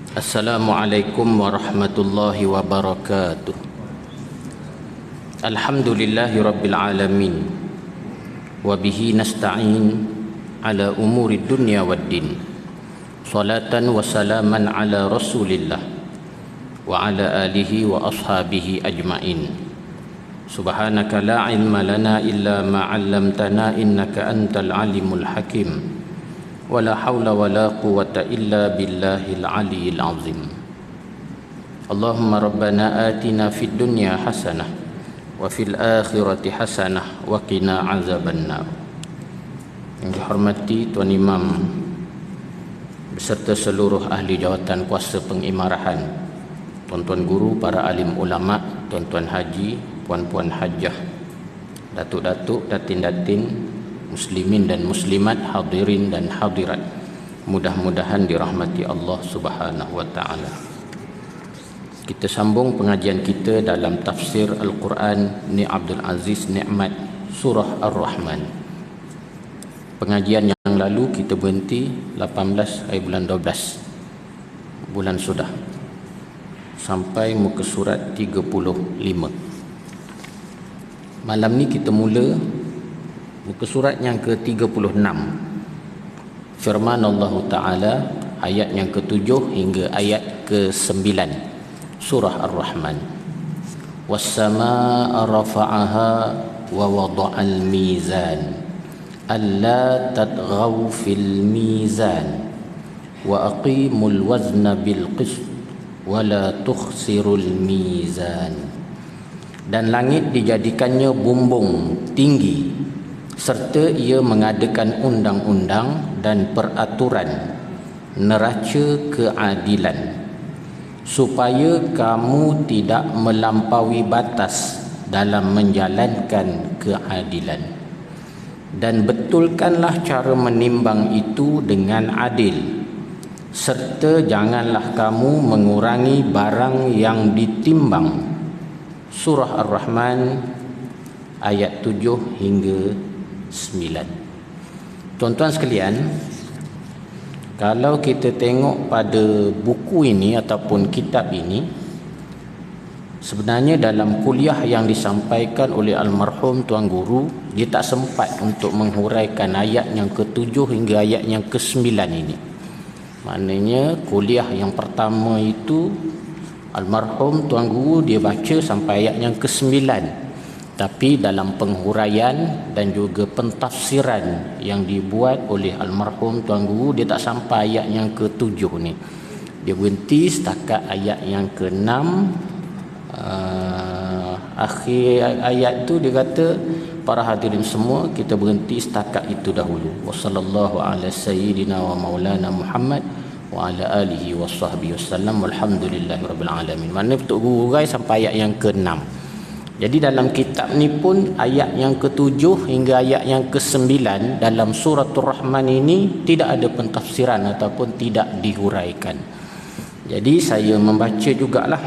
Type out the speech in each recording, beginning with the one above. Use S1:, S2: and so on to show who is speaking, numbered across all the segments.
S1: Assalamualaikum warahmatullahi wabarakatuh. Alhamdulillahi rabbil alamin. Wabihi nasta'in ala umuri dunya waddin. Salatan wa salaman ala rasulillah wa ala alihi wa ashabihi ajma'in. Subhanaka la ilma lana illa ma 'allamtana innaka antal alimul hakim. Wala haula wala quwwata illa billahil aliyyil azim. Allahumma rabbana atina fid dunya hasanah wa fil akhirati hasanah wa qina azabannar. Yang dihormati Tuan Imam beserta seluruh ahli jawatan kuasa pengimarahan, tuan-tuan guru, para alim ulama, tuan-tuan haji, puan-puan hajah, datuk-datuk, datin-datin, muslimin dan muslimat, hadirin dan hadirat, mudah-mudahan dirahmati Allah Subhanahu wa taala. Kita sambung pengajian kita dalam tafsir Al-Quran Ni Abdul Aziz Nikmat surah Ar-Rahman. Pengajian yang lalu kita berhenti 18 hari bulan 12 bulan sudah sampai muka surat 35. Malam ni kita mula muka surat yang ke-36. Firman Allah Ta'ala ayat yang ke-7 hingga ayat ke-9 surah Ar-Rahman. Was-samaa'a rafa'aha wa wada'al mizan alla tatghaw fil mizan wa aqimul wazna bil qist wa la tukhsirul mizan. Dan langit dijadikannya bumbung tinggi serta ia mengadakan undang-undang dan peraturan neraca keadilan supaya kamu tidak melampaui batas dalam menjalankan keadilan, dan betulkanlah cara menimbang itu dengan adil, serta janganlah kamu mengurangi barang yang ditimbang. Surah Ar-Rahman ayat 7 hingga 9. Tuan-tuan sekalian, kalau kita tengok pada buku ini ataupun kitab ini, sebenarnya dalam kuliah yang disampaikan oleh almarhum Tuan Guru, dia tak sempat untuk menghuraikan ayat yang ke-7 hingga ayat yang ke-9 ini. Maknanya kuliah yang pertama itu almarhum Tuan Guru dia baca sampai ayat yang ke-9. Tapi dalam penghuraian dan juga pentafsiran yang dibuat oleh almarhum Tuan Guru, dia tak sampai ayat yang ke-7 ni. Dia berhenti setakat ayat yang ke-6. Akhir ayat tu dia kata, para hadirin semua, kita berhenti setakat itu dahulu. Wassallallahu ala sayyidina wa maulana Muhammad wa ala alihi wa sahbihi wasallam walhamdulillahirabbil alamin. Mana Tok Guru hurai sampai ayat yang ke-6. Jadi dalam kitab ni pun ayat yang ke-7 hingga ayat yang ke-9 dalam suratul Rahman ini tidak ada pentafsiran ataupun tidak dihuraikan. Jadi saya membaca jugalah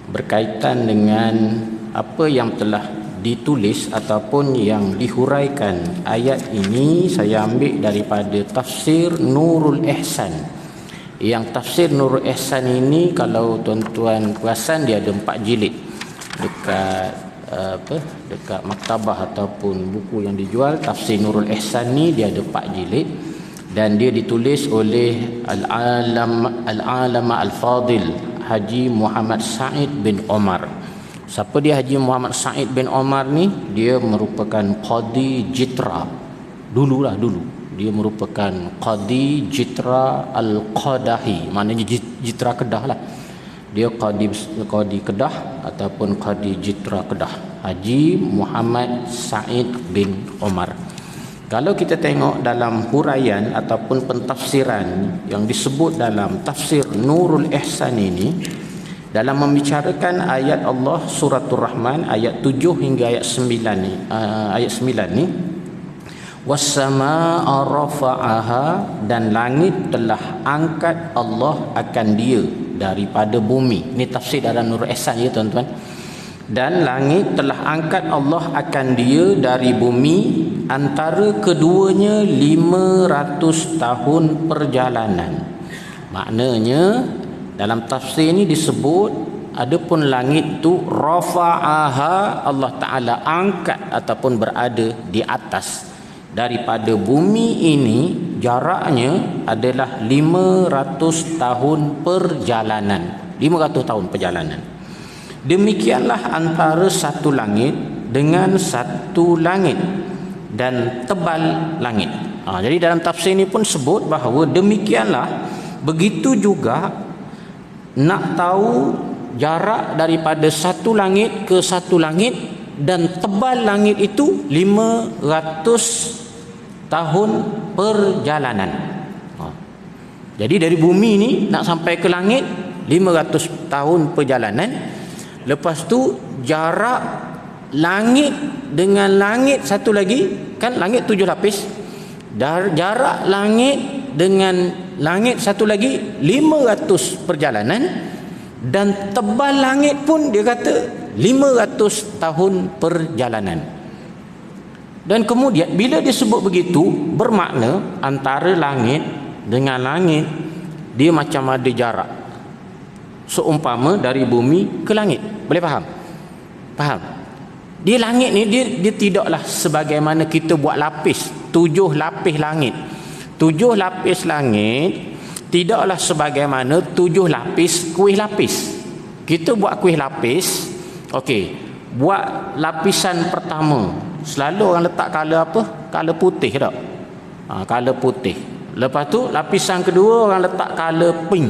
S1: berkaitan dengan apa yang telah ditulis ataupun yang dihuraikan ayat ini. Saya ambil daripada tafsir Nurul Ihsan. Yang tafsir Nurul Ihsan ini, kalau tuan-tuan perasan, dia ada 4 jilid dekat dekat maktabah ataupun buku yang dijual. Tafsir Nurul Ihsan ni dia ada 4 jilid dan dia ditulis oleh Al-Alama Al-Fadil Haji Muhammad Said bin Omar. Siapa dia Haji Muhammad Said bin Omar ni? Dia merupakan Qadi Jitra. Dulu dia merupakan Qadi Jitra Al-Qadahi, maknanya Jitra Kedah lah. Dia Qadi Kedah ataupun Qadi Jitra Kedah, Haji Muhammad Said bin Omar. Kalau kita tengok dalam huraian ataupun pentafsiran yang disebut dalam tafsir Nurul Ihsan ini, dalam membicarakan ayat Allah suratul Rahman ayat 7 hingga ayat 9 ni, was-samaa'a rafa'aha, dan langit telah angkat Allah akan dia daripada bumi. Ini tafsir dalam Nurul Ihsan ya tuan-tuan. Dan langit telah angkat Allah akan dia dari bumi, antara keduanya 500 tahun perjalanan. Maknanya Dalam tafsir ini disebut adapun langit tu rafa'aha, Allah Taala angkat ataupun berada di atas daripada bumi ini, jaraknya adalah 500 tahun perjalanan. 500 tahun perjalanan. Demikianlah antara satu langit dengan satu langit dan tebal langit. Jadi dalam tafsir ini pun sebut bahawa demikianlah, begitu juga nak tahu jarak daripada satu langit ke satu langit dan tebal langit itu 500 tahun perjalanan. Jadi dari bumi ni nak sampai ke langit 500 tahun perjalanan. Lepas tu jarak langit dengan langit satu lagi, kan langit 7 lapis, jarak langit dengan langit satu lagi 500 perjalanan, dan tebal langit pun dia kata 500 tahun perjalanan. Dan kemudian bila disebut begitu, bermakna antara langit dengan langit dia macam ada jarak, seumpama dari bumi ke langit. Boleh faham? Faham? Dia langit ni dia tidaklah sebagaimana kita buat lapis, 7 lapis langit. 7 lapis langit tidaklah sebagaimana 7 lapis kuih lapis. Kita buat kuih lapis, okey, buat lapisan pertama selalu orang letak color apa? Color putih tak? Color putih. Lepas tu lapisan kedua orang letak color pink.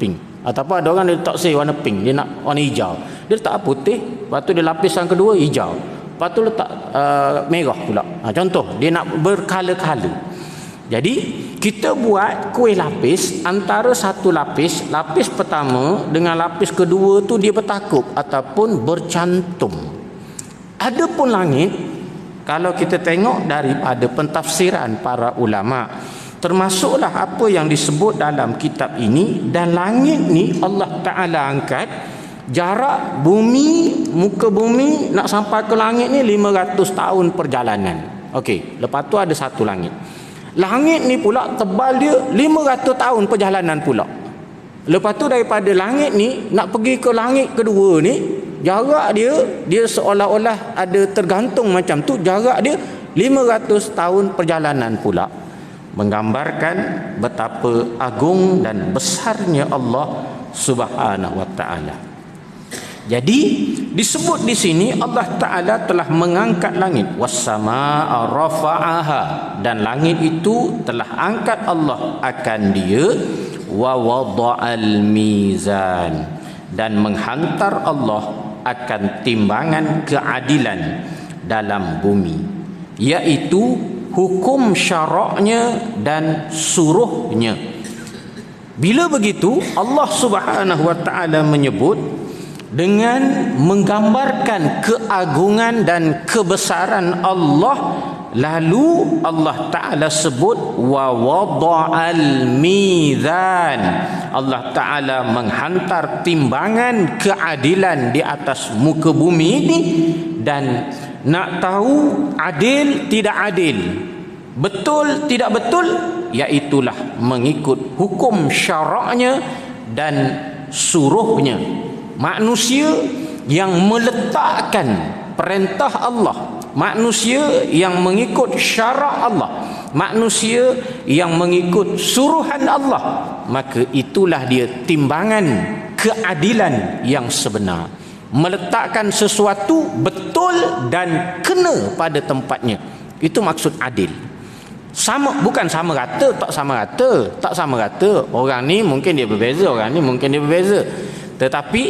S1: Pink. Ataupun ada orang dia letak warna pink, dia nak warna hijau. Dia letak putih, lepas tu dia lapisan kedua hijau. Lepas tu letak merah pula. Contoh, dia nak berkala-kala. Jadi kita buat kuih lapis, antara satu lapis, lapis pertama dengan lapis kedua tu dia bertakuk ataupun bercantum. Adapun langit, kalau kita tengok daripada pentafsiran para ulama, termasuklah apa yang disebut dalam kitab ini, dan langit ni Allah Ta'ala angkat jarak bumi, muka bumi nak sampai ke langit ni 500 tahun perjalanan. Okey, lepas tu ada satu langit. Langit ni pula tebal dia 500 tahun perjalanan pula. Lepas tu daripada langit ni nak pergi ke langit kedua ni, jarak dia seolah-olah ada tergantung macam tu, jarak dia 500 tahun perjalanan pula. Menggambarkan betapa agung dan besarnya Allah Subhanahu wa taala. Jadi disebut di sini Allah Ta'ala telah mengangkat langit, was-samaa'a rafa'aha, dan langit itu telah angkat Allah akan dia, wa wada'al mizan, dan menghantar Allah akan timbangan keadilan dalam bumi, iaitu hukum syaraknya dan suruhnya. Bila begitu Allah Subhanahu wa taala menyebut dengan menggambarkan keagungan dan kebesaran Allah, lalu Allah Ta'ala sebut wa wada'al mizan, Allah Ta'ala menghantar timbangan keadilan di atas muka bumi ini. Dan nak tahu adil tidak adil, betul tidak betul, iaitulah mengikut hukum syaraknya dan suruhnya. Manusia yang meletakkan perintah Allah, manusia yang mengikut syarak Allah, manusia yang mengikut suruhan Allah, maka itulah dia timbangan keadilan yang sebenar. Meletakkan sesuatu betul dan kena pada tempatnya, itu maksud adil. Sama, bukan sama rata, tak sama rata, tak sama rata. Orang ni mungkin dia berbeza, orang ni mungkin dia berbeza. Tetapi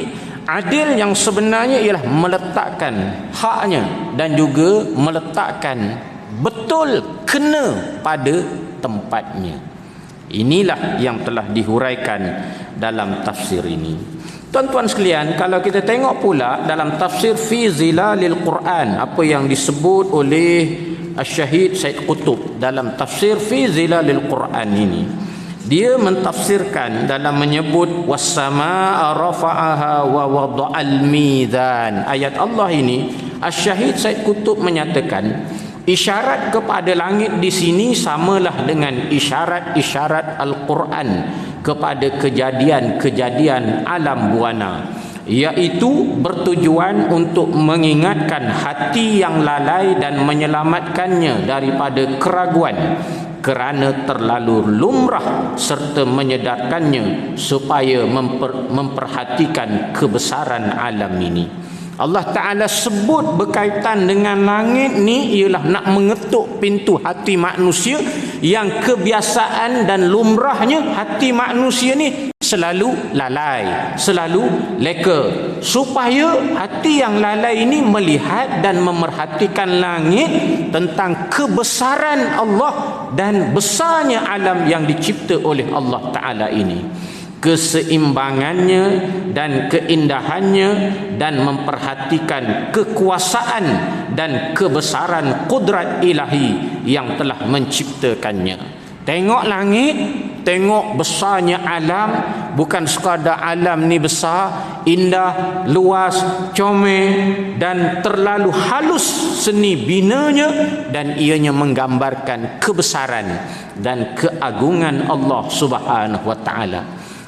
S1: adil yang sebenarnya ialah meletakkan haknya dan juga meletakkan betul kena pada tempatnya. Inilah yang telah dihuraikan dalam tafsir ini. Tuan-tuan sekalian, kalau kita tengok pula dalam tafsir fi zilalil Quran, apa yang disebut oleh Asy-Syahid Said Qutb dalam tafsir fi zilalil Quran ini, dia mentafsirkan dalam menyebut was-samaa'a rafa'aha wa wada'al mizan. Ayat Allah ini Asy-Syahid Said Qutb menyatakan isyarat kepada langit di sini samalah dengan isyarat-isyarat Al-Quran kepada kejadian-kejadian alam buana, iaitu bertujuan untuk mengingatkan hati yang lalai dan menyelamatkannya daripada keraguan kerana terlalu lumrah, serta menyedarkannya supaya memperhatikan kebesaran alam ini. Allah Ta'ala sebut berkaitan dengan langit ni ialah nak mengetuk pintu hati manusia yang kebiasaan dan lumrahnya hati manusia ni selalu lalai, selalu leka, supaya hati yang lalai ini melihat dan memerhatikan langit tentang kebesaran Allah dan besarnya alam yang dicipta oleh Allah Ta'ala ini, keseimbangannya dan keindahannya, dan memperhatikan kekuasaan dan kebesaran kudrat ilahi yang telah menciptakannya. Tengok langit, tengok besarnya alam, bukan sekadar alam ni besar, indah, luas, comel dan terlalu halus seni binanya, dan ianya menggambarkan kebesaran dan keagungan Allah Subhanahu wa Ta'ala.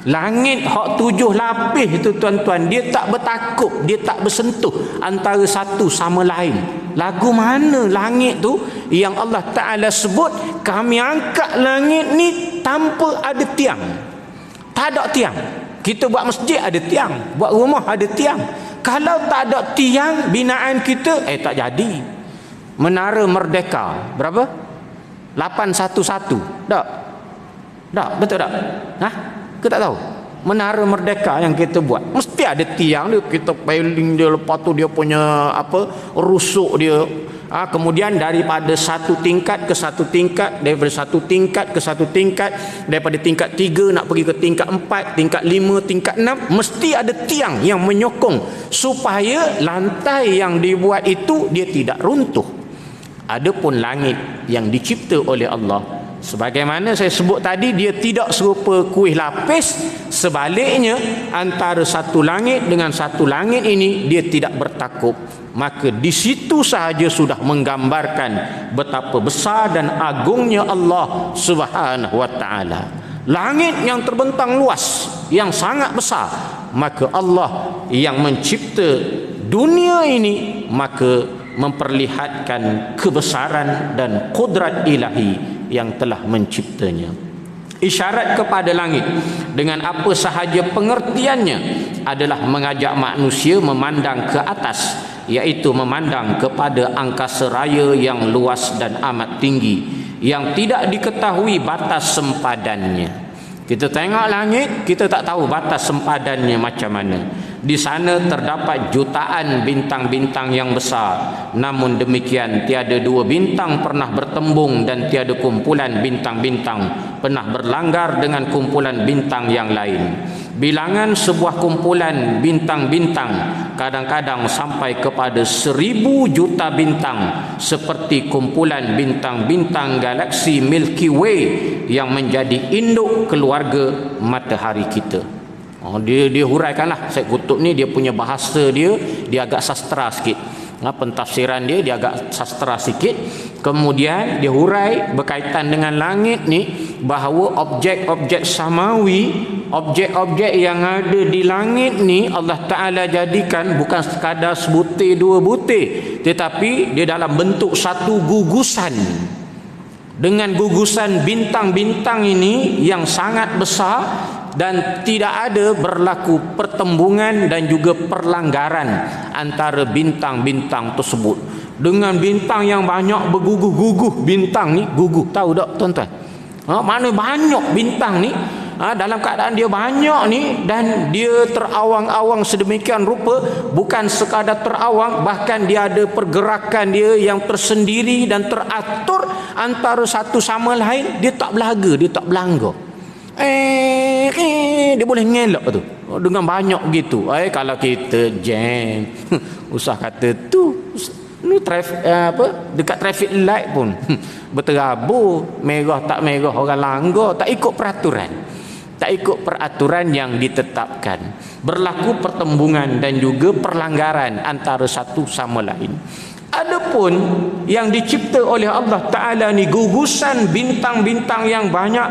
S1: Langit hak 7 lapis itu tuan-tuan, dia tak bertakuk, dia tak bersentuh antara satu sama lain. Lagu mana langit tu yang Allah Ta'ala sebut kami angkat langit ni tanpa ada tiang? Tak ada tiang. Kita buat masjid ada tiang, buat rumah ada tiang. Kalau tak ada tiang binaan kita, tak jadi. Menara Merdeka berapa? 811. Tak? Tak, betul tak? Hah? Kita tak tahu. Menara Merdeka yang kita buat mesti ada tiang dia, kita piling dia, lepas tu dia punya rusuk dia. Kemudian daripada satu tingkat ke satu tingkat, daripada satu tingkat ke satu tingkat, daripada tingkat 3 nak pergi ke tingkat 4, tingkat 5, tingkat 6, mesti ada tiang yang menyokong supaya lantai yang dibuat itu dia tidak runtuh. Adapun langit yang dicipta oleh Allah, sebagaimana saya sebut tadi, dia tidak serupa kuih lapis. Sebaliknya, antara satu langit dengan satu langit ini dia tidak bertakuk. Maka di situ sahaja sudah menggambarkan betapa besar dan agungnya Allah Subhanahu wa Ta'ala. Langit yang terbentang luas, yang sangat besar, maka Allah yang mencipta dunia ini maka memperlihatkan kebesaran dan kudrat ilahi yang telah menciptanya. Isyarat kepada langit dengan apa sahaja pengertiannya adalah mengajak manusia memandang ke atas, iaitu memandang kepada angkasa raya yang luas dan amat tinggi, yang tidak diketahui batas sempadannya. Kita tengok langit, kita tak tahu batas sempadannya macam mana. Di sana terdapat jutaan bintang-bintang yang besar. Namun demikian, tiada dua bintang pernah bertembung dan tiada kumpulan bintang-bintang pernah berlanggar dengan kumpulan bintang yang lain. Bilangan sebuah kumpulan bintang-bintang kadang-kadang sampai kepada 1000 juta bintang, seperti kumpulan bintang-bintang galaksi Milky Way yang menjadi induk keluarga matahari kita. Dia huraikanlah. Syekh Qutb ni dia punya bahasa dia agak sastra sikit. Pentafsiran dia agak sastra sikit. Kemudian dia hurai berkaitan dengan langit ni, bahawa objek-objek samawi, objek-objek yang ada di langit ni Allah Ta'ala jadikan bukan sekadar sebutir dua butir, tetapi dia dalam bentuk satu gugusan. Dengan gugusan bintang-bintang ini yang sangat besar, dan tidak ada berlaku pertembungan dan juga perlanggaran antara bintang-bintang tersebut. Dengan bintang yang banyak berguguh-guguh, bintang ni guguh, tahu tak tuan-tuan? Mana banyak bintang ni, dalam keadaan dia banyak ni, dan dia terawang-awang sedemikian rupa. Bukan sekadar terawang, bahkan dia ada pergerakan dia yang tersendiri dan teratur antara satu sama lain. Dia tak belaga, dia tak belanggar. Dia boleh ngelak tu dengan banyak begitu. Kalau kita jam usah kata tu ni traffic dekat traffic light pun berterabur, merah tak merah orang langgar, tak ikut peraturan yang ditetapkan. Berlaku pertembungan dan juga perlanggaran antara satu sama lain. Adapun yang dicipta oleh Allah Ta'ala ni gugusan bintang-bintang yang banyak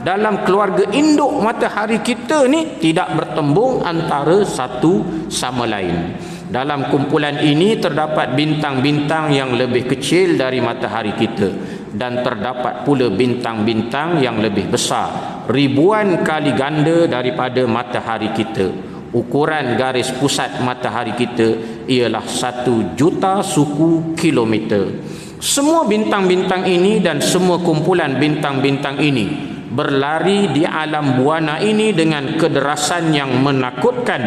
S1: dalam keluarga induk matahari kita ni tidak bertembung antara satu sama lain. Dalam kumpulan ini terdapat bintang-bintang yang lebih kecil dari matahari kita, dan terdapat pula bintang-bintang yang lebih besar, ribuan kali ganda daripada matahari kita. Ukuran garis pusat matahari kita ialah 1 juta suku kilometer. Semua bintang-bintang ini dan semua kumpulan bintang-bintang ini berlari di alam buana ini dengan kederasan yang menakutkan,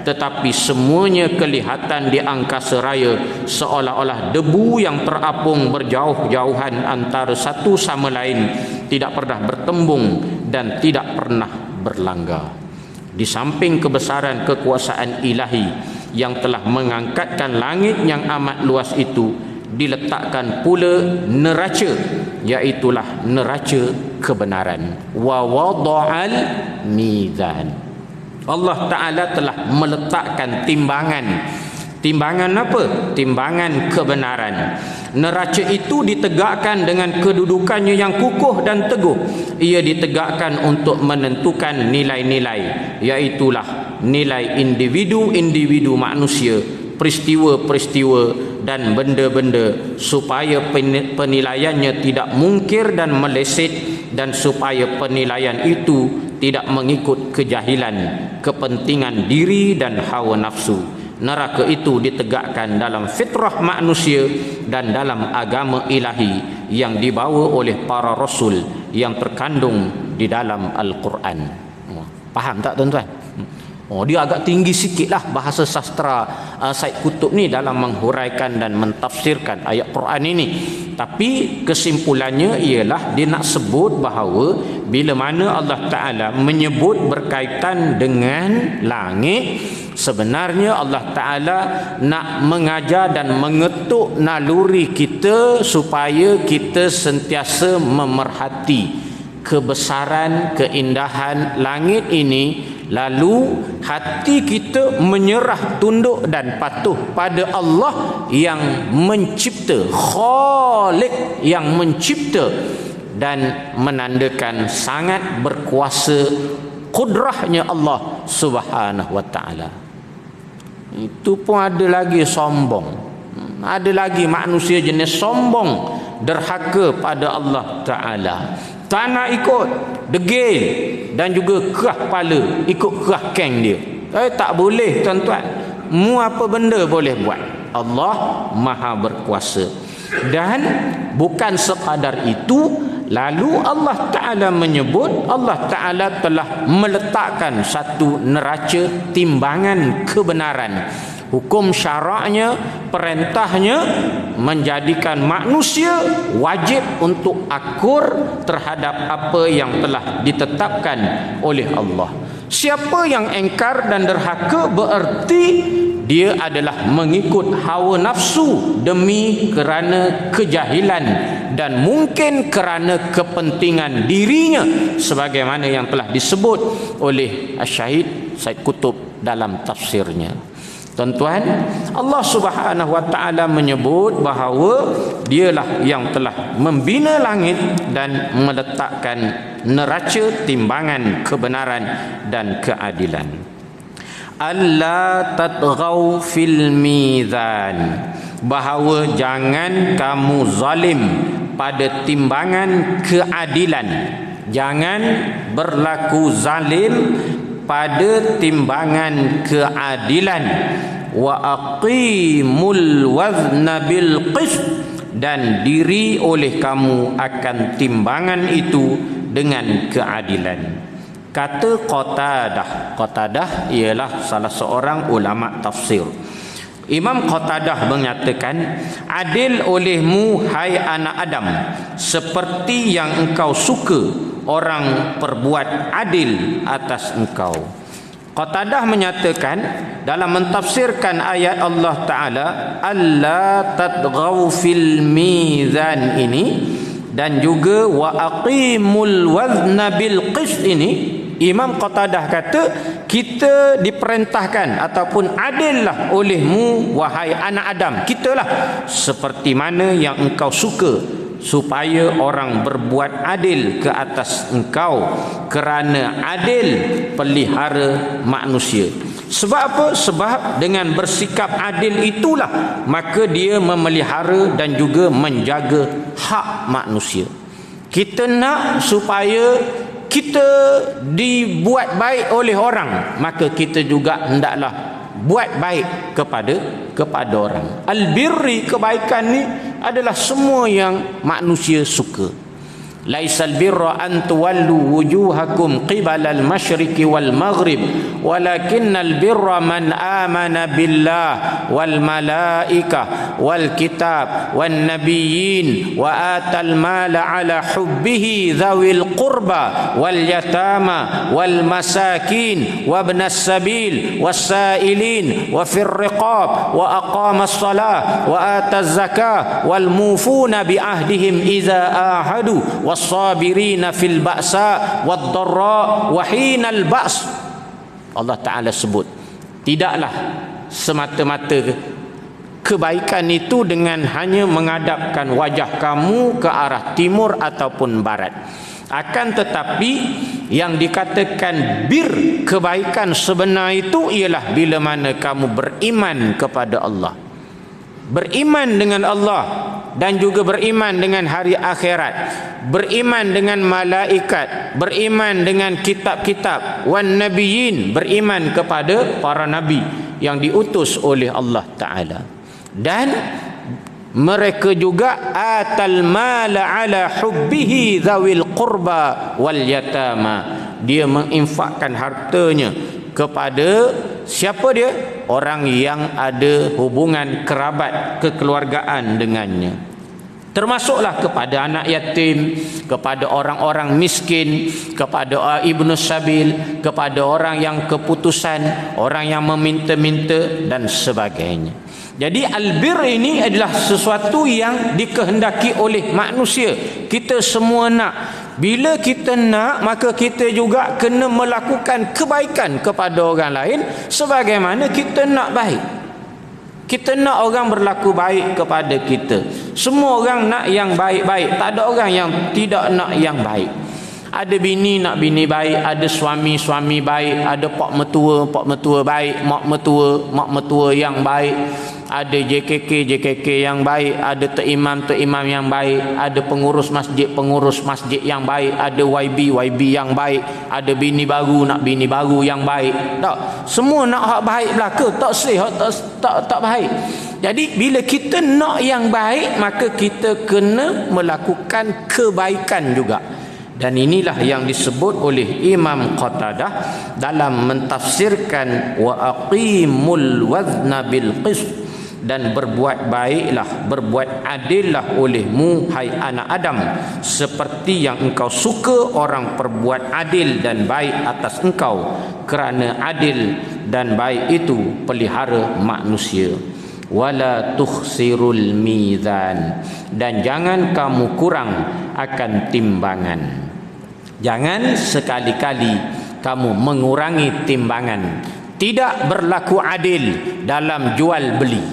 S1: tetapi semuanya kelihatan di angkasa raya seolah-olah debu yang terapung berjauh-jauhan antara satu sama lain, tidak pernah bertembung dan tidak pernah berlanggar. Di samping kebesaran kekuasaan ilahi yang telah mengangkatkan langit yang amat luas itu, diletakkan pula neraca, iaitulah neraca kebenaran. Wa wada'al mizan. Allah Ta'ala telah meletakkan timbangan. Timbangan apa? Timbangan kebenaran. Neraca itu ditegakkan dengan kedudukannya yang kukuh dan teguh. Ia ditegakkan untuk menentukan nilai-nilai, iaitulah nilai individu-individu manusia, peristiwa-peristiwa dan benda-benda, supaya penilaiannya tidak mungkir dan meleset, dan supaya penilaian itu tidak mengikut kejahilan, kepentingan diri dan hawa nafsu. Neraka itu ditegakkan dalam fitrah manusia dan dalam agama ilahi yang dibawa oleh para rasul yang terkandung di dalam Al-Quran. Faham tak tuan-tuan? Dia agak tinggi sikit lah bahasa sastra Said Qutb ni dalam menghuraikan dan mentafsirkan ayat Quran ini. Tapi kesimpulannya ialah dia nak sebut bahawa bila mana Allah Ta'ala menyebut berkaitan dengan langit, sebenarnya Allah Ta'ala nak mengajar dan mengetuk naluri kita supaya kita sentiasa memerhati kebesaran, keindahan langit ini, lalu hati kita menyerah tunduk dan patuh pada Allah yang mencipta, Khaliq yang mencipta, dan menandakan sangat berkuasa kudrahnya Allah Subhanahu wa Ta'ala. Itu pun ada lagi sombong, ada lagi manusia jenis sombong, derhaka pada Allah Ta'ala. Tak nak ikut, degil, dan juga kerah kepala, ikut kerah keng dia. Tak boleh tuan-tuan. Mu apa benda boleh buat. Allah Maha berkuasa. Dan bukan sekadar itu, lalu Allah Ta'ala menyebut, Allah Ta'ala telah meletakkan satu neraca timbangan kebenaran. Hukum syaraknya, perintahnya menjadikan manusia wajib untuk akur terhadap apa yang telah ditetapkan oleh Allah. Siapa yang engkar dan derhaka bererti dia adalah mengikut hawa nafsu demi kerana kejahilan dan mungkin kerana kepentingan dirinya, sebagaimana yang telah disebut oleh Syahid Said Qutb dalam tafsirnya. Tuan-tuan, Allah Subhanahu wa Ta'ala menyebut bahawa dialah yang telah membina langit dan meletakkan neraca timbangan kebenaran dan keadilan. Alla tatghaw fil mizan, bahawa jangan kamu zalim pada timbangan keadilan. Jangan berlaku zalim pada timbangan keadilan. Wa aqimul wazna bil qist, dan diri oleh kamu akan timbangan itu dengan keadilan. Kata Qatadah ialah salah seorang ulama tafsir. Imam Qatadah menyatakan, adil olehmu hai anak Adam seperti yang engkau suka orang perbuat adil atas engkau. Qatadah menyatakan dalam mentafsirkan ayat Allah Ta'ala alla tatghaw fil mizan ini, dan juga wa aqimul wazna bil qist ini,
S2: Imam Qatadah kata, kita diperintahkan ataupun adillah olehmu wahai anak Adam, kitalah seperti mana yang engkau suka, supaya orang berbuat adil ke atas engkau, kerana adil pelihara manusia. Sebab apa? Sebab dengan bersikap adil itulah maka dia memelihara dan juga menjaga hak manusia. Kita nak supaya kita dibuat baik oleh orang, maka kita juga hendaklah buat baik kepada orang. Al-birri, kebaikan ni adalah semua yang manusia suka. Laisal birra an tuwallu wujuhakum qibala al-masyriqi wal maghrib walakinnal birra man amana billah wal malaikah wal kitab wan nabiyyin wa atal mala ala hubbihi dhawil qurba wal yatama wal masakin wa ibnas sabil was-sailin wa fir riqab wa aqama as-salah wa ataz zakah wal mufuna bi ahdihim idza ahadu was-sabirina fil ba'sa wad-dharra wa hinal ba's. Allah Ta'ala sebut, tidaklah semata-mata kebaikan itu dengan hanya menghadapkan wajah kamu ke arah timur ataupun barat. Akan tetapi yang dikatakan bir, kebaikan sebenar itu ialah bila mana kamu beriman kepada Allah, beriman dengan Allah dan juga beriman dengan hari akhirat, beriman dengan malaikat, beriman dengan kitab-kitab, wan nabiyyin, beriman kepada para nabi yang diutus oleh Allah Ta'ala. Dan mereka juga atal mala ala hubbihi dzawil qurba wal yatama, dia menginfakkan hartanya kepada siapa dia? Orang yang ada hubungan kerabat kekeluargaan dengannya, termasuklah kepada anak yatim, kepada orang-orang miskin, kepada ibnu sabil, kepada orang yang keputusan, orang yang meminta-minta dan sebagainya. Jadi albir ini adalah sesuatu yang dikehendaki oleh manusia. Kita semua nak. Bila kita nak, maka kita juga kena melakukan kebaikan kepada orang lain sebagaimana kita nak baik. Kita nak orang berlaku baik kepada kita. Semua orang nak yang baik-baik. Tak ada orang yang tidak nak yang baik. Ada bini nak bini baik, ada suami baik, ada pak mertua baik, mak mertua yang baik, ada JKK yang baik, ada tok imam yang baik, ada pengurus masjid yang baik, ada YB yang baik, ada bini baru nak bini baru yang baik. Tak, semua nak hak baik belaka, tak sih tak baik. Jadi bila kita nak yang baik, maka kita kena melakukan kebaikan juga. Dan inilah yang disebut oleh Imam Qatadah dalam mentafsirkan wa aqimul wazna bil qist, dan berbuat baiklah, berbuat adillah olehmu hai anak Adam, seperti yang engkau suka orang perbuat adil dan baik atas engkau, kerana adil dan baik itu pelihara manusia. Wala tukhsirul mizan, dan jangan kamu kurang akan timbangan. Jangan sekali-kali kamu mengurangi timbangan. Tidak berlaku adil dalam jual beli.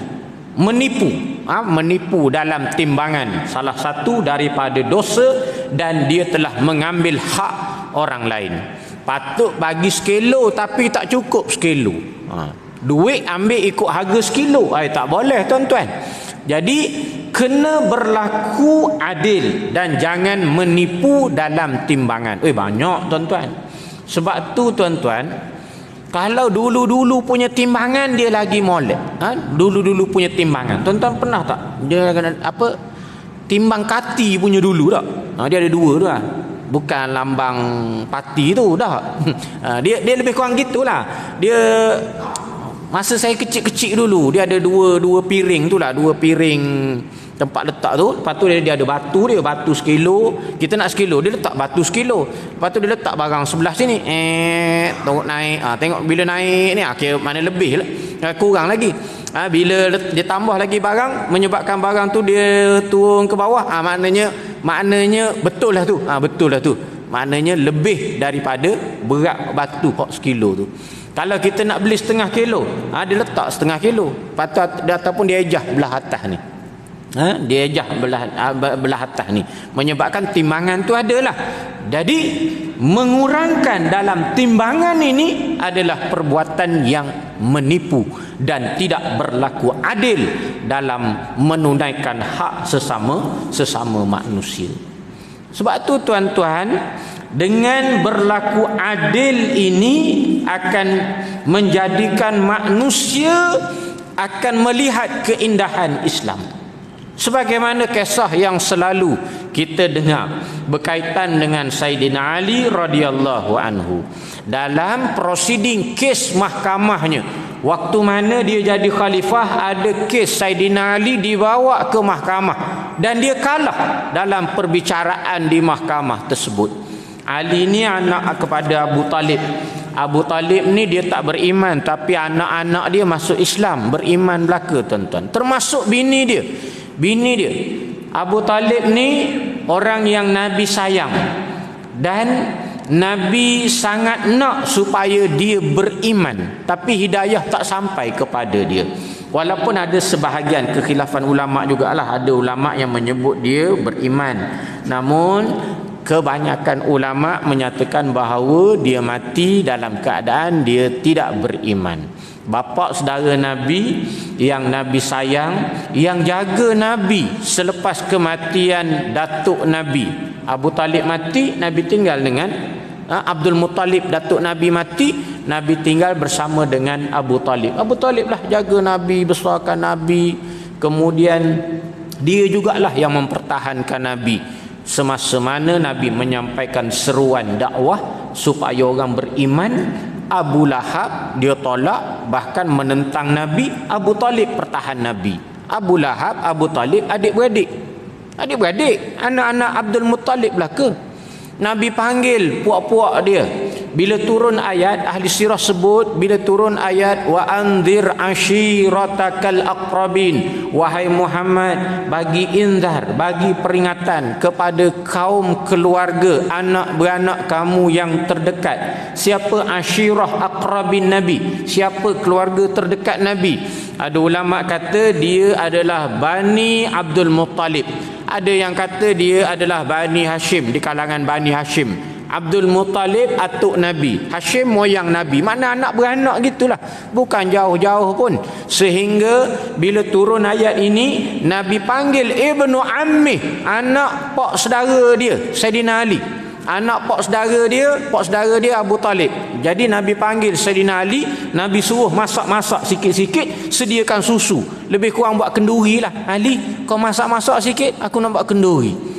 S2: Menipu dalam timbangan, salah satu daripada dosa, dan dia telah mengambil hak orang lain. Patut bagi sekilo tapi tak cukup sekilo. Duit ambil ikut harga sekilo. Tak boleh tuan-tuan. Jadi kena berlaku adil dan jangan menipu dalam timbangan. Banyak tuan-tuan. Sebab tu tuan-tuan, kalau dulu-dulu punya timbangan dia lagi molek. Dulu-dulu punya timbangan. Tuan-tuan pernah tak? Dia apa? Timbang kati punya dulu tak? Dia ada dua tu lah. Bukan lambang pati tu dah. Dia lebih kurang gitulah. Dia masa saya kecil-kecil dulu, dia ada dua piring tu lah, dua piring tempat letak tu. Lepas tu dia ada batu sekilo. Kita nak sekilo, dia letak batu sekilo. Lepas tu dia letak barang sebelah sini. Tengok naik. Tengok bila naik ni, kira mana lebih lah, kurang lagi. Bila dia tambah lagi barang, menyebabkan barang tu dia turun ke bawah, maknanya betul lah tu. Betul lah tu. maknanya lebih daripada berat batu 1 kilo tu. Kalau kita nak beli 0,5 kilo, dia letak 0,5 kilo ataupun dia ejah belah atas ni. Dia ejah belah atas ni, menyebabkan timbangan tu adalah. Jadi mengurangkan dalam timbangan ini adalah perbuatan yang menipu dan tidak berlaku adil dalam menunaikan hak sesama manusia. Sebab tu tuan-tuan, dengan berlaku adil ini akan menjadikan manusia akan melihat keindahan Islam. Sebagaimana kisah yang selalu kita dengar berkaitan dengan Sayyidina Ali radhiyallahu anhu dalam prosiding kes mahkamahnya. Waktu mana dia jadi khalifah, ada kes Sayyidina Ali dibawa ke mahkamah dan dia kalah dalam perbicaraan di mahkamah tersebut. Ali ni anak kepada Abu Talib. Abu Talib ni dia tak beriman, tapi anak-anak dia masuk Islam, beriman belaka tuan-tuan. Termasuk bini dia. Abu Talib ni orang yang Nabi sayang dan Nabi sangat nak supaya dia beriman, tapi hidayah tak sampai kepada dia. Walaupun ada sebahagian kekhilafan ulama' jugalah, ada ulama' yang menyebut dia beriman, namun kebanyakan ulama' menyatakan bahawa dia mati dalam keadaan dia tidak beriman. Bapa saudara Nabi yang Nabi sayang, yang jaga Nabi selepas kematian datuk Nabi. Abu Talib mati, Nabi tinggal dengan Abdul Muttalib. Datuk Nabi mati, Nabi tinggal bersama dengan Abu Talib. Abu Talib lah jaga Nabi, besarkan Nabi. Kemudian dia jugalah yang mempertahankan Nabi semasa mana Nabi menyampaikan seruan dakwah supaya orang beriman. Abu Lahab dia tolak, bahkan menentang Nabi. Abu Talib pertahan Nabi. Abu Lahab, Abu Talib adik-beradik, anak-anak Abdul Muttalib lah ke. Nabi panggil puak-puak dia. Bila turun ayat, ahli sirah sebut, bila turun ayat wa anzir ashiratakal aqrabin, wahai Muhammad, bagi inzar, bagi peringatan kepada kaum keluarga, anak beranak kamu yang terdekat. Siapa ashirah aqrabin Nabi? Siapa keluarga terdekat Nabi? Ada ulama kata dia adalah Bani Abdul Muttalib. Ada yang kata dia adalah Bani Hashim, di kalangan Bani Hashim. Abdul Muttalib atuk Nabi, Hashim moyang Nabi. Mana anak beranak gitulah, bukan jauh-jauh pun. Sehingga bila turun ayat ini, Nabi panggil ibnu ammi, anak pak saudara dia Sayyidina Ali. Anak pak saudara dia Abu Talib. Jadi Nabi panggil Sayyidina Ali, Nabi suruh masak-masak sikit-sikit, sediakan susu. Lebih kurang buat kenduri lah. Ali, kau masak-masak sikit, aku nak buat kenduri.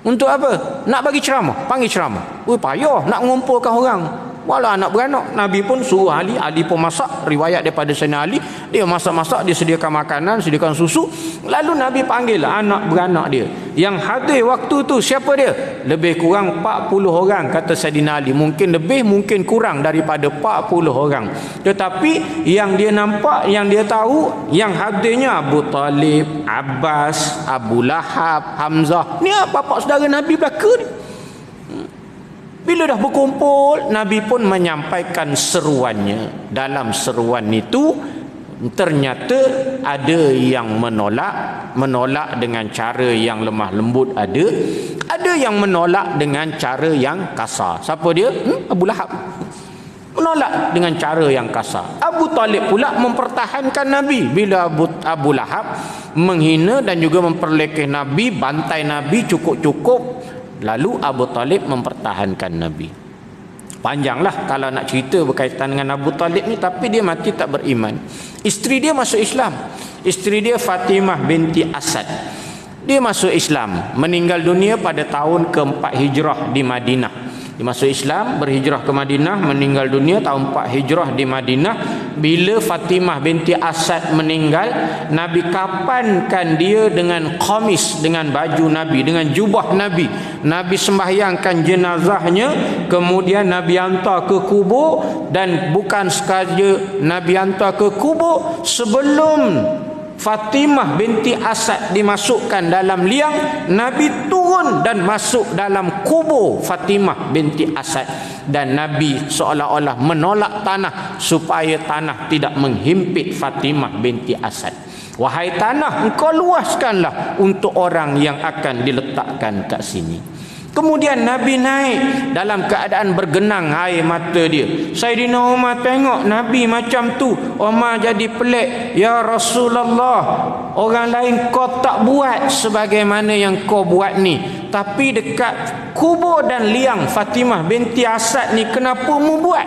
S2: Untuk apa? Nak bagi ceramah, panggil ceramah. Payah nak mengumpulkan orang. Walau anak beranak, Nabi pun suruh Ali pun masak. Riwayat daripada Sayyidina Ali, dia masak-masak, dia sediakan makanan, sediakan susu. Lalu Nabi panggil anak beranak dia. Yang hadir waktu tu siapa dia? Lebih kurang 40 orang kata Sayyidina Ali. Mungkin lebih, mungkin kurang daripada 40 orang. Tetapi yang dia nampak, yang dia tahu, yang hadirnya Abu Talib, Abbas, Abu Lahab, Hamzah. Ni apa saudara Nabi belaka ni. Bila dah berkumpul, Nabi pun menyampaikan seruannya. Dalam seruan itu ternyata ada yang menolak dengan cara yang lemah lembut, ada yang menolak dengan cara yang kasar. Siapa dia? Abu Lahab menolak dengan cara yang kasar. Abu Talib pula mempertahankan Nabi. Bila Abu Lahab menghina dan juga memperlekeh Nabi, bantai Nabi cukup-cukup, lalu Abu Talib mempertahankan Nabi. Panjanglah kalau nak cerita berkaitan dengan Abu Talib ni, tapi dia mati tak beriman. Isteri dia masuk Islam. Isteri dia Fatimah binti Asad. Dia masuk Islam, meninggal dunia pada tahun ke-4 Hijrah di Madinah. Dia masuk Islam, berhijrah ke Madinah, meninggal dunia tahun 4 Hijrah di Madinah. Bila Fatimah binti Asad meninggal, Nabi kapankan dia dengan qamis, dengan baju Nabi, dengan jubah Nabi. Nabi sembahyangkan jenazahnya, kemudian Nabi hantar ke kubur. Dan bukan sekadar Nabi hantar ke kubur, sebelum Fatimah binti Asad dimasukkan dalam liang, Nabi turun dan masuk dalam kubur Fatimah binti Asad, dan Nabi seolah-olah menolak tanah supaya tanah tidak menghimpit Fatimah binti Asad. Wahai tanah, engkau luaskanlah untuk orang yang akan diletakkan kat sini. Kemudian Nabi naik dalam keadaan bergenang air mata dia. Sayyidina Umar tengok Nabi macam tu, Umar jadi pelik. Ya Rasulullah, orang lain kau tak buat sebagaimana yang kau buat ni, tapi dekat kubur dan liang Fatimah binti Asad ni kenapa mu buat?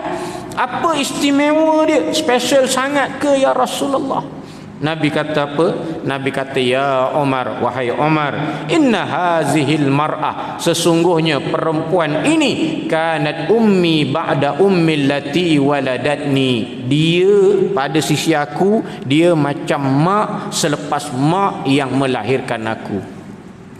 S2: Apa istimewa dia? Special sangat ke ya Rasulullah? Nabi kata apa? Nabi kata, ya Umar, wahai Umar, inna hazihil mar'ah, sesungguhnya perempuan ini kanat ummi ba'da ummi allati waladatni, dia pada sisi aku dia macam mak selepas mak yang melahirkan aku.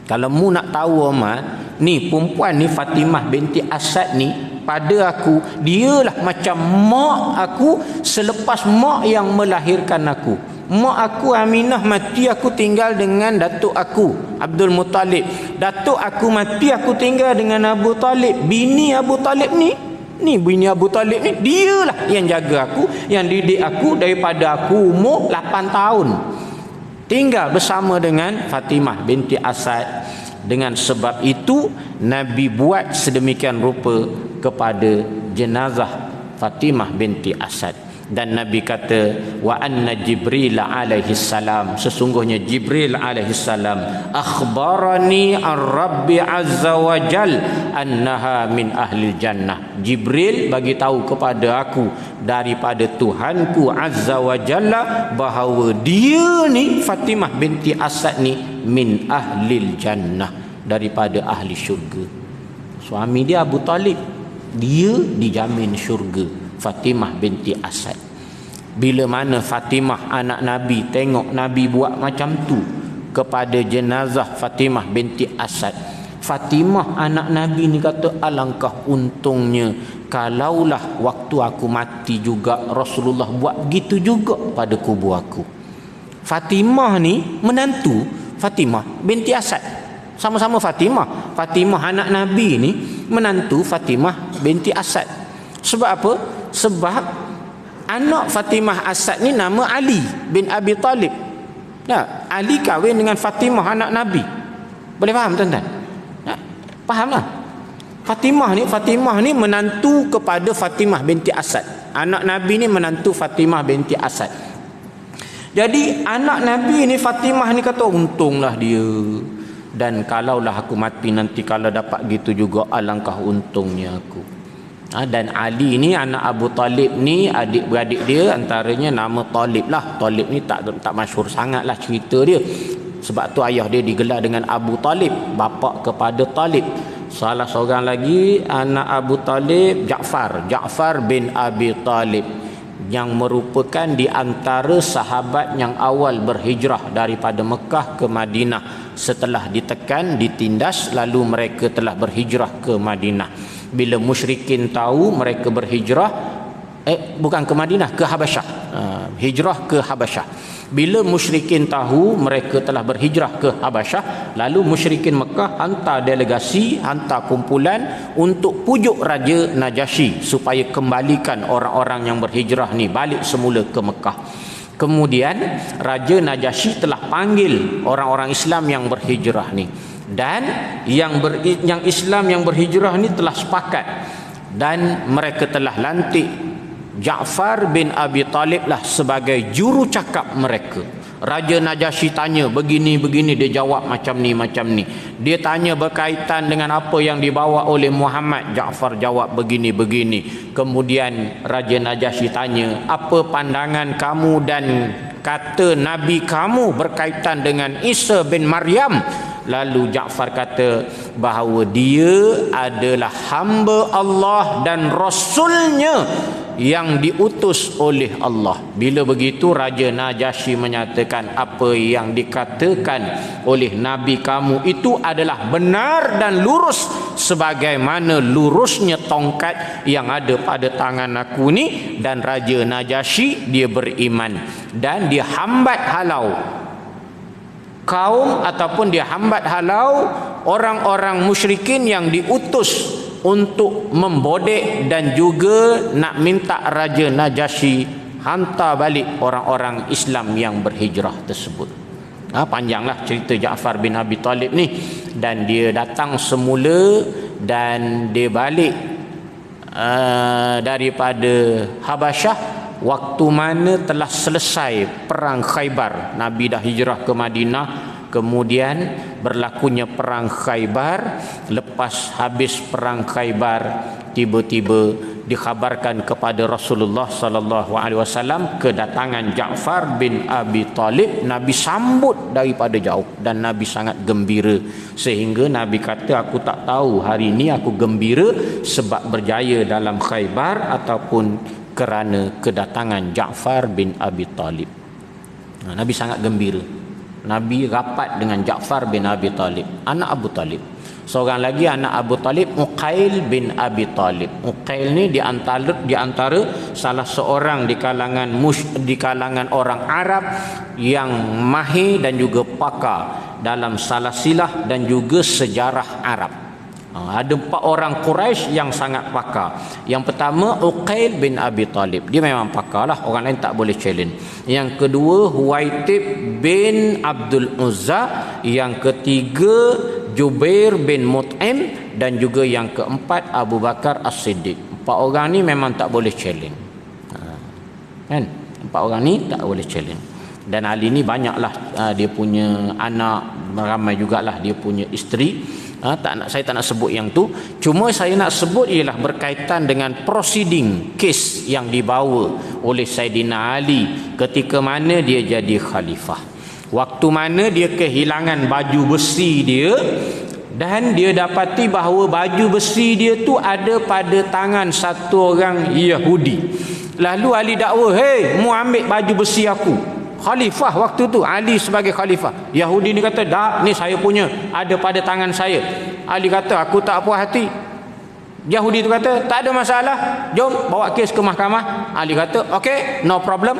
S2: Kalau mu nak tahu Umar, ni perempuan ni Fatimah binti Asad ni pada aku dialah macam mak aku selepas mak yang melahirkan aku. Mak aku Aminah mati, aku tinggal dengan datuk aku Abdul Muttalib. Datuk aku mati, aku tinggal dengan Abu Talib. Bini Abu Talib ni bini Abu Talib ni, dialah yang jaga aku, yang didik aku daripada aku umur 8 tahun. Tinggal bersama dengan Fatimah binti Asad. Dengan sebab itu Nabi buat sedemikian rupa kepada jenazah Fatimah binti Asad. Dan Nabi kata, wa anna Jibril alaihi salam, sesungguhnya Jibril alaihi salam akhbarani an Rabbi azza wa jal annaha min ahli jannah. Jibril bagi tahu kepada aku daripada Tuhanku azza wa jalla bahawa dia ni Fatimah binti Asad ni min ahli jannah, daripada ahli syurga. Suami dia Abu Talib, dia dijamin syurga. Fatimah binti Asad. Bila mana Fatimah anak Nabi tengok Nabi buat macam tu kepada jenazah Fatimah binti Asad, Fatimah anak Nabi ni kata, alangkah untungnya kalaulah waktu aku mati juga Rasulullah buat gitu juga pada kubur aku. Fatimah ni menantu Fatimah binti Asad, sama-sama Fatimah. Fatimah anak Nabi ni menantu Fatimah binti Asad. Sebab apa? Sebab anak Fatimah Asad ni nama Ali bin Abi Talib. Ya, Ali kahwin dengan Fatimah anak Nabi. Boleh faham tuan-tuan? Ya, fahamlah. Fatimah ni menantu kepada Fatimah binti Asad. Anak Nabi ni menantu Fatimah binti Asad. Jadi anak Nabi ni Fatimah ni kata, untunglah dia. Dan kalaulah aku mati nanti kalau dapat gitu juga, alangkah untungnya aku. Dan Ali ni anak Abu Talib ni, adik-beradik dia antaranya nama Talib lah. Talib ni tak masyhur sangat lah cerita dia. Sebab tu ayah dia digelar dengan Abu Talib, bapa kepada Talib. Salah seorang lagi anak Abu Talib, Ja'far bin Abi Talib, yang merupakan di antara sahabat yang awal berhijrah daripada Mekah ke Madinah. Setelah ditekan, ditindas, lalu mereka telah berhijrah ke Madinah. Bila musyrikin tahu mereka berhijrah, bukan ke Madinah, ke Habasyah, hijrah ke Habasyah. Bila musyrikin tahu mereka telah berhijrah ke Habasyah, lalu musyrikin Mekah hantar delegasi, hantar kumpulan untuk pujuk Raja Najasyi supaya kembalikan orang-orang yang berhijrah ni balik semula ke Mekah. Kemudian Raja Najasyi telah panggil orang-orang Islam yang berhijrah ni, dan yang Islam yang berhijrah ni telah sepakat, dan mereka telah lantik Ja'far bin Abi Talib lah sebagai juru cakap mereka. Raja Najasyi tanya begini-begini, dia jawab macam ni. Dia tanya berkaitan dengan apa yang dibawa oleh Muhammad, Ja'far jawab begini-begini. Kemudian Raja Najasyi tanya, apa pandangan kamu dan kata Nabi kamu berkaitan dengan Isa bin Maryam? Lalu Ja'far kata bahawa dia adalah hamba Allah dan Rasulnya yang diutus oleh Allah. Bila begitu Raja Najasyi menyatakan apa yang dikatakan oleh Nabi kamu itu adalah benar dan lurus, sebagaimana lurusnya tongkat yang ada pada tangan aku ni. Dan Raja Najasyi dia beriman dan dia hambat halau kaum ataupun dia hambat halau orang-orang musyrikin yang diutus untuk membodek dan juga nak minta Raja Najasyi hantar balik orang-orang Islam yang berhijrah tersebut. Panjanglah cerita Ja'far bin Abi Talib ni. Dan dia datang semula dan dia balik daripada Habasyah waktu mana telah selesai perang Khaybar. Nabi dah hijrah ke Madinah, kemudian berlakunya perang Khaybar. Lepas habis perang Khaybar, tiba-tiba dikhabarkan kepada Rasulullah sallallahu alaihi wasallam kedatangan Ja'far bin Abi Talib. Nabi sambut daripada jauh dan Nabi sangat gembira, sehingga Nabi kata, aku tak tahu hari ini aku gembira sebab berjaya dalam Khaybar ataupun kerana kedatangan Ja'far bin Abi Talib. Nabi sangat gembira. Nabi rapat dengan Ja'far bin Abi Talib, anak Abu Talib. Seorang lagi anak Abu Talib, Uqail bin Abi Talib. Uqail ni di antara salah seorang di kalangan orang Arab yang mahir dan juga pakar dalam salasilah dan juga sejarah Arab. Ada 4 orang Quraisy yang sangat pakar. Yang pertama Uqail bin Abi Talib, dia memang pakar lah, orang lain tak boleh challenge. Yang kedua Huwaitib bin Abdul Uzza. Yang ketiga Jubair bin Mut'im. Dan juga yang keempat Abu Bakar As-Siddiq. 4 orang ni memang tak boleh challenge. Kan? 4 orang ni tak boleh challenge. Dan Ali ni banyaklah dia punya anak, ramai jugalah dia punya isteri. Saya tak nak sebut yang tu. Cuma saya nak sebut ialah berkaitan dengan proceeding kes yang dibawa oleh Saidina Ali ketika mana dia jadi khalifah. Waktu mana dia kehilangan baju besi dia dan dia dapati bahawa baju besi dia tu ada pada tangan satu orang Yahudi. Lalu Ali dakwa, "Hei, mu ambil baju besi aku." Khalifah waktu tu, Ali sebagai khalifah. Yahudi ni kata, "Dah, ni saya punya, ada pada tangan saya." Ali kata, "Aku tak puas hati." Yahudi tu kata, "Tak ada masalah, jom bawa kes ke mahkamah." Ali kata, "Okey, no problem."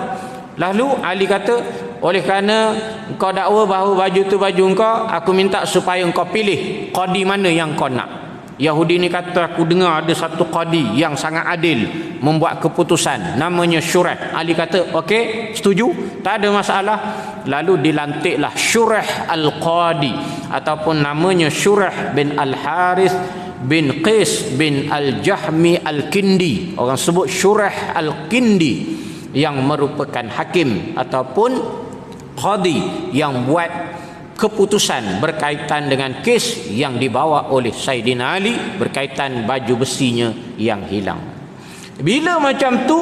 S2: Lalu Ali kata, "Oleh kerana kau dakwa bahawa baju tu baju engkau, aku minta supaya engkau pilih qadi mana yang kau nak." Yahudi ni kata, "Aku dengar ada satu qadi yang sangat adil membuat keputusan, namanya Syurah." Ali kata, "Okey, setuju, tak ada masalah." Lalu dilantiklah Syurah Al-Qadi ataupun namanya Syurah bin Al-Harith bin Qais bin Al-Jahmi Al-Kindi. Orang sebut Syurah Al-Kindi, yang merupakan hakim ataupun qadi yang buat keputusan berkaitan dengan kes yang dibawa oleh Saidina Ali berkaitan baju besinya yang hilang. Bila macam tu,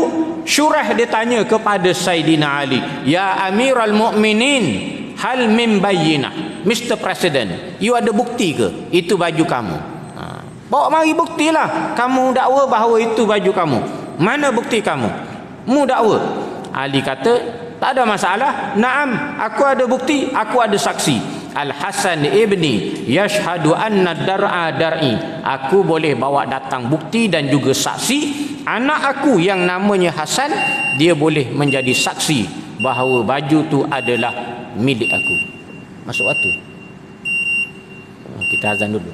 S2: Syurah dia tanya kepada Saidina Ali, "Ya Amirul Mukminin, hal min bayyinah?" Mr. President, you ada bukti ke itu baju kamu? Bawa mari buktilah. Kamu dakwa bahawa itu baju kamu. Mana bukti kamu? Mu dakwa. Ali kata, "Tak ada masalah. Naam, aku ada bukti, aku ada saksi. Al-Hasan ibni yashhadu anna dar'a dar'i." Aku boleh bawa datang bukti dan juga saksi. Anak aku yang namanya Hasan, dia boleh menjadi saksi bahawa baju tu adalah milik aku. Masuk waktu. Kita azan dulu.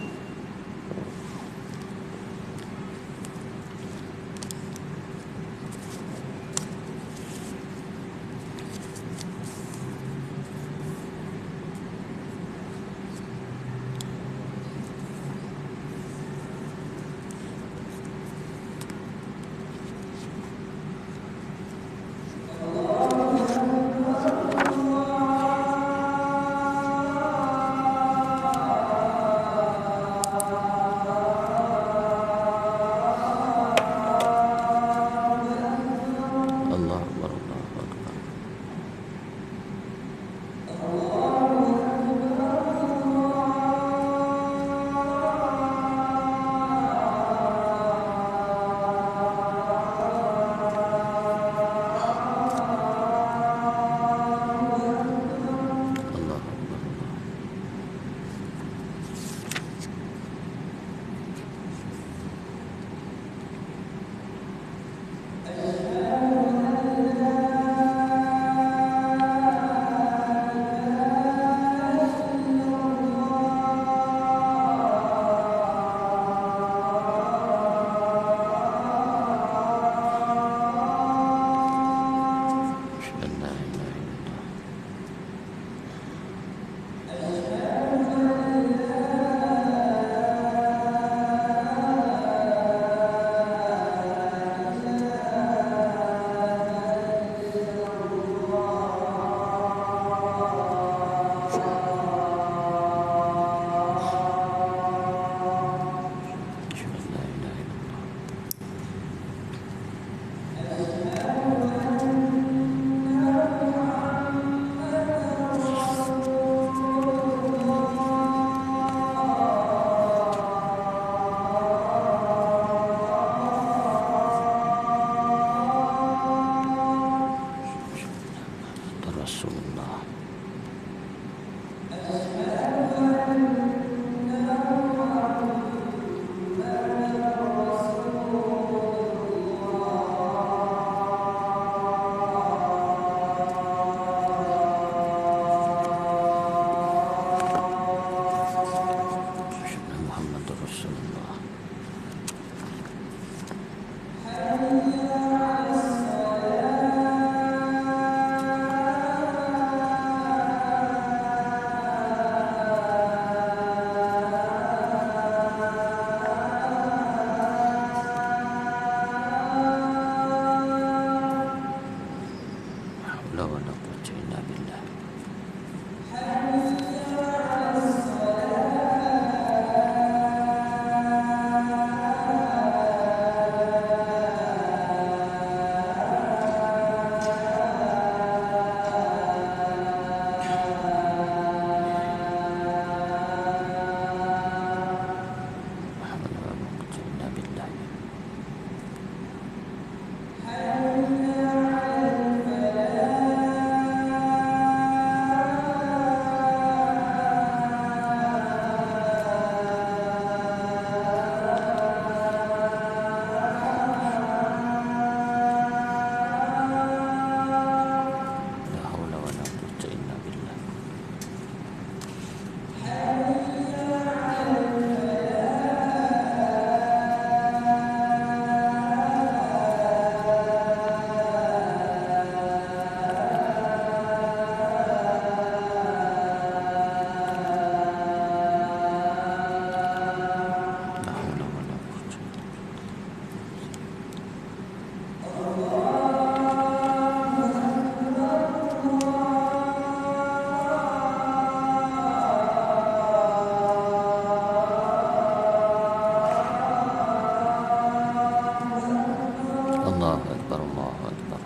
S1: Allahu akbar, Allahu akbar.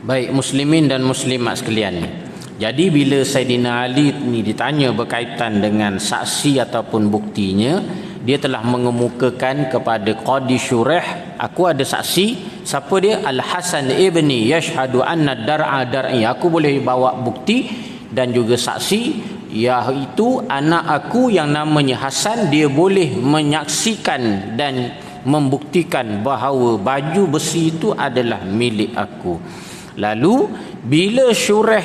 S1: Baik muslimin dan muslimat sekalian. Jadi bila Saidina Ali ni ditanya berkaitan dengan saksi ataupun buktinya, dia telah mengemukakan kepada Qadi Syurah, aku ada saksi. Siapa dia? Al-Hasan ibni yashhadu anna dar'a dar'i. Aku boleh bawa bukti dan juga saksi, iaitu anak aku yang namanya Hasan, dia boleh menyaksikan dan membuktikan bahawa baju besi itu adalah milik aku. Lalu bila Syurah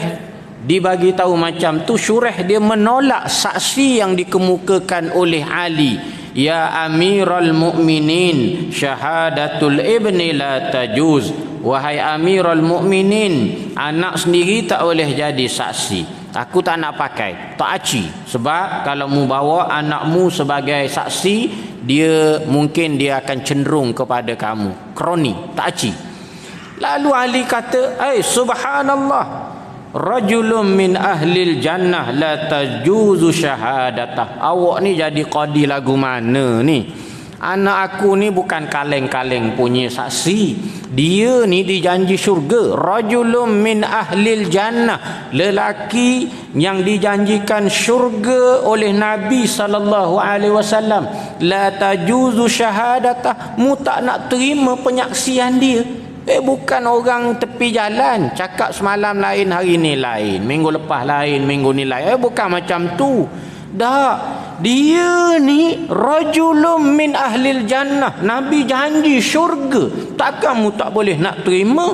S1: dibagi tahu macam tu, Syurah dia menolak saksi yang dikemukakan oleh Ali. Ya Amirul Mukminin, syahadatul ibni la tajuz. Wahai Amirul Mukminin, anak sendiri tak boleh jadi saksi. Aku tak nak pakai, tak aci. Sebab kalau mu bawa anakmu sebagai saksi, dia mungkin dia akan cenderung kepada kamu kroni, tak aci. Lalu Ali kata, subhanallah, rajulun min ahlil jannah la tajuzu syahadatah. Awak ni jadi qadi lagu mana ni? Anak aku ni bukan kaleng-kaleng punya saksi. Dia ni dijanji syurga. Rajulun min ahlil jannah, lelaki yang dijanjikan syurga oleh Nabi SAW. La tajuzu syahadatah. Mu tak nak terima penyaksian dia. Bukan orang tepi jalan, cakap semalam lain, hari ni lain, minggu lepas lain, minggu ni lain. Bukan macam tu. Dah, dia ni rajulun min ahlil jannah. Nabi janji syurga. Takkan mu tak boleh nak terima?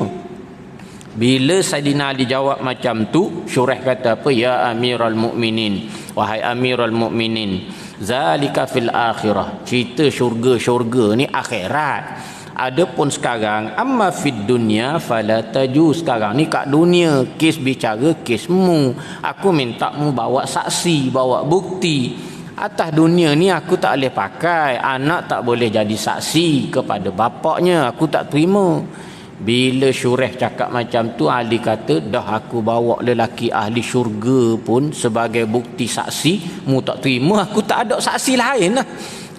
S1: Bila Saidina Ali jawab macam tu, Syurah kata apa? Ya Amirul Mukminin, wahai Amirul Mukminin, zalika fil akhirah. Cerita syurga ni akhirat. Adapun sekarang, amma fid dunya fala tajuz. Sekarang ni kat dunia, kes bicara kesmu. Aku minta mu bawa saksi, bawa bukti. Atas dunia ni aku tak boleh pakai. Anak tak boleh jadi saksi kepada bapaknya. Aku tak terima. Bila Syurah cakap macam tu, Ali kata, dah aku bawa lelaki ahli syurga pun sebagai bukti saksi, mu tak terima, aku tak ada saksi lain lah.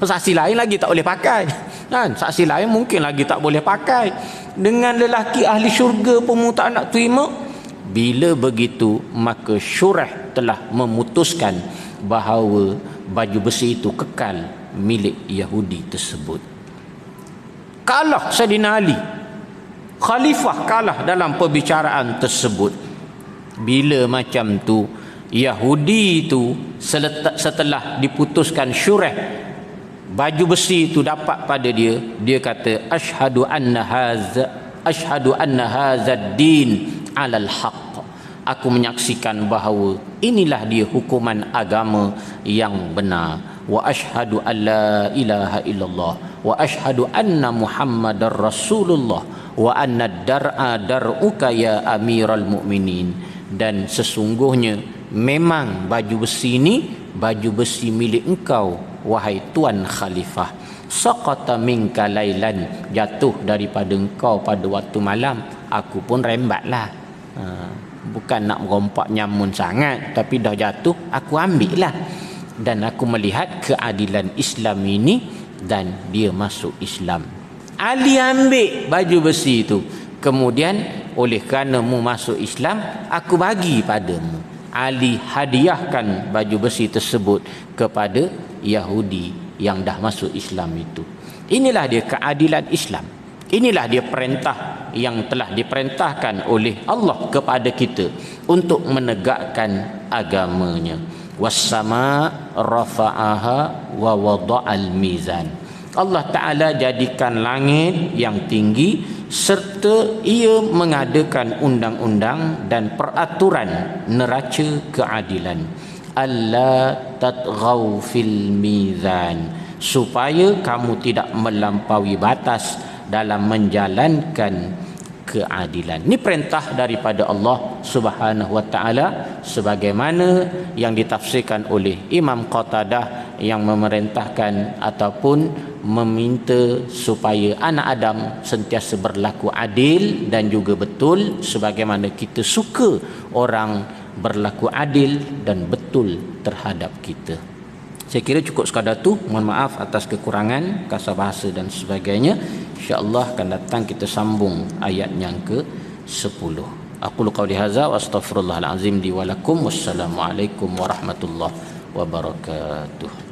S1: Saksi lain lagi tak boleh pakai kan? Saksi lain mungkin lagi tak boleh pakai. Dengan lelaki ahli syurga pun mu tak nak terima. Bila begitu, maka Syurah telah memutuskan bahawa baju besi itu kekal milik Yahudi tersebut. Kalah Saidina Ali, khalifah kalah dalam perbicaraan tersebut. Bila macam tu, Yahudi itu setelah diputuskan Syurah, baju besi itu dapat pada dia, dia kata asyhadu anna hadza din 'alal haqq. Aku menyaksikan bahawa inilah dia hukuman agama yang benar. Wa asyhadu alla ilaha illallah wa asyhadu anna muhammadar rasulullah wa anna dar'a dar'uka ya Amirul Mukminin. Dan sesungguhnya memang baju besi ni baju besi milik engkau, wahai tuan khalifah. Saqata minka lailan, jatuh daripada engkau pada waktu malam. Aku pun rembatlah. Bukan nak merompak nyamun sangat, tapi dah jatuh, aku ambil lah. Dan aku melihat keadilan Islam ini dan dia masuk Islam. Ali ambil baju besi itu. Kemudian oleh kerana mu masuk Islam, aku bagi padamu. Ali hadiahkan baju besi tersebut kepada Yahudi yang dah masuk Islam itu. Inilah dia keadilan Islam. Inilah dia perintah yang telah diperintahkan oleh Allah kepada kita untuk menegakkan agamanya. Was-sama rafa'aha wa wada'al mizan. Allah Ta'ala jadikan langit yang tinggi serta ia mengadakan undang-undang dan peraturan neraca keadilan. alla tatghaw fil mizan, supaya kamu tidak melampaui batas dalam menjalankan keadilan. Ini perintah daripada Allah Subhanahu wa taala, sebagaimana yang ditafsirkan oleh Imam Qatadah yang memerintahkan ataupun meminta supaya anak Adam sentiasa berlaku adil dan juga betul, sebagaimana kita suka orang berlaku adil dan betul terhadap kita. Saya kira cukup sekadar tu. Mohon maaf atas kekurangan kasar bahasa dan sebagainya. InsyaAllah akan datang kita sambung ayat yang ke-10. Aqulu qawli hadza wa astaghfirullahal azim li wa lakum. Wassalamualaikum warahmatullahi wabarakatuh.